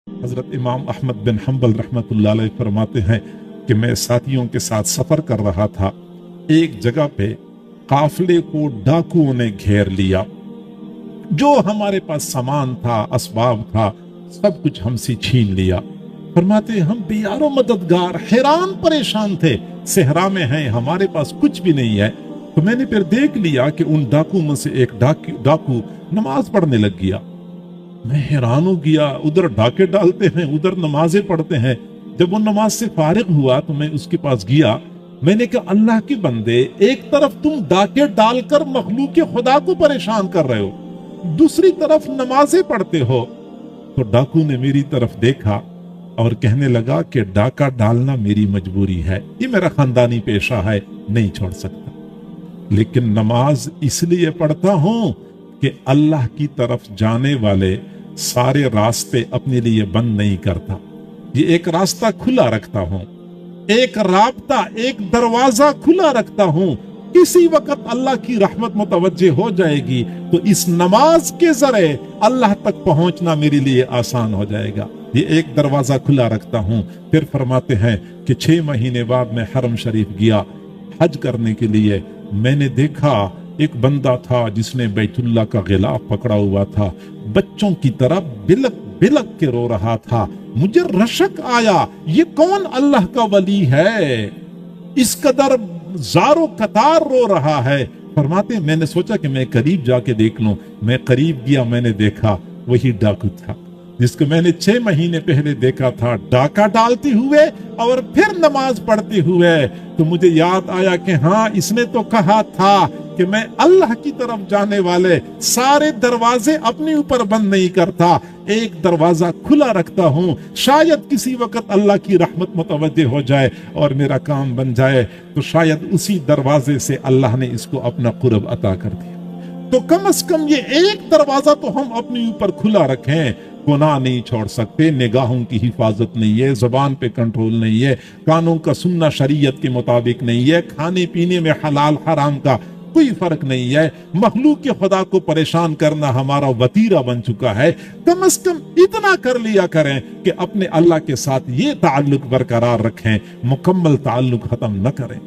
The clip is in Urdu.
حضرت امام احمد بن حنبل رحمت اللہ علیہ فرماتے ہیں کہ میں ساتھیوں کے ساتھ سفر کر رہا تھا، ایک جگہ پہ قافلے کو ڈاکوؤں نے گھیر لیا، جو ہمارے پاس سامان تھا، اسباب تھا، سب کچھ ہم سے چھین لیا۔ فرماتے ہم بیار و مددگار حیران پریشان تھے، صحرا میں ہیں، ہمارے پاس کچھ بھی نہیں ہے۔ تو میں نے پھر دیکھ لیا کہ ان ڈاکوؤں میں سے ایک ڈاکو نماز پڑھنے لگ گیا۔ میں حیران ہو گیا، ادھر ڈاکے ڈالتے ہیں، ادھر نمازیں پڑھتے ہیں۔ جب وہ نماز سے فارغ ہوا تو میں اس کے پاس گیا، میں نے کہا اللہ کے بندے، ایک طرف تم ڈاکے ڈال کر مخلوق خدا کو پریشان کر رہے ہو، دوسری طرف نمازیں پڑھتے ہو۔ تو ڈاکو نے میری طرف دیکھا اور کہنے لگا کہ ڈاکہ ڈالنا میری مجبوری ہے، یہ میرا خاندانی پیشہ ہے، نہیں چھوڑ سکتا، لیکن نماز اس لیے پڑھتا ہوں کہ اللہ کی طرف جانے والے سارے راستے اپنے لیے بند نہیں کرتا، یہ ایک راستہ کھلا رکھتا ہوں، ایک رابطہ، ایک دروازہ کھلا رکھتا ہوں، کسی وقت اللہ کی رحمت متوجہ ہو جائے گی تو اس نماز کے ذریعے اللہ تک پہنچنا میرے لیے آسان ہو جائے گا، یہ ایک دروازہ کھلا رکھتا ہوں۔ پھر فرماتے ہیں کہ 6 مہینے بعد میں حرم شریف گیا حج کرنے کے لیے، میں نے دیکھا ایک بندہ تھا جس نے بیت اللہ کا غلاف پکڑا ہوا تھا، بچوں کی طرح بلک بلک کے رو رہا تھا۔ مجھے رشک آیا، یہ کون اللہ کا ولی ہے، اس قدر زارو قطار رو رہا ہے۔ فرماتے میں نے سوچا کہ میں قریب جا کے دیکھ لوں، میں قریب گیا، میں نے دیکھا وہی ڈاکو تھا جس کو میں نے 6 مہینے پہلے دیکھا تھا، ڈاکہ ڈالتے ہوئے اور پھر نماز پڑھتے ہوئے۔ تو مجھے یاد آیا کہ ہاں، اس نے تو کہا تھا کہ میں اللہ کی طرف جانے والے سارے دروازے اپنے اوپر بند نہیں کرتا، ایک دروازہ کھلا رکھتا ہوں، شاید کسی وقت اللہ کی رحمت متوجہ ہو جائے اور میرا کام بن جائے، تو شاید اسی دروازے سے اللہ نے اس کو اپنا قرب عطا کر دیا۔ تو کم از کم یہ ایک دروازہ تو ہم اپنے اوپر کھلا رکھیں۔ گناہ نہیں چھوڑ سکتے، نگاہوں کی حفاظت نہیں ہے، زبان پہ کنٹرول نہیں ہے، کانوں کا سننا شریعت کے مطابق نہیں ہے، کھانے پینے میں حلال حرام کا کوئی فرق نہیں ہے، مخلوق کے خدا کو پریشان کرنا ہمارا وتیرہ بن چکا ہے۔ کم از کم اتنا کر لیا کریں کہ اپنے اللہ کے ساتھ یہ تعلق برقرار رکھیں، مکمل تعلق ختم نہ کریں۔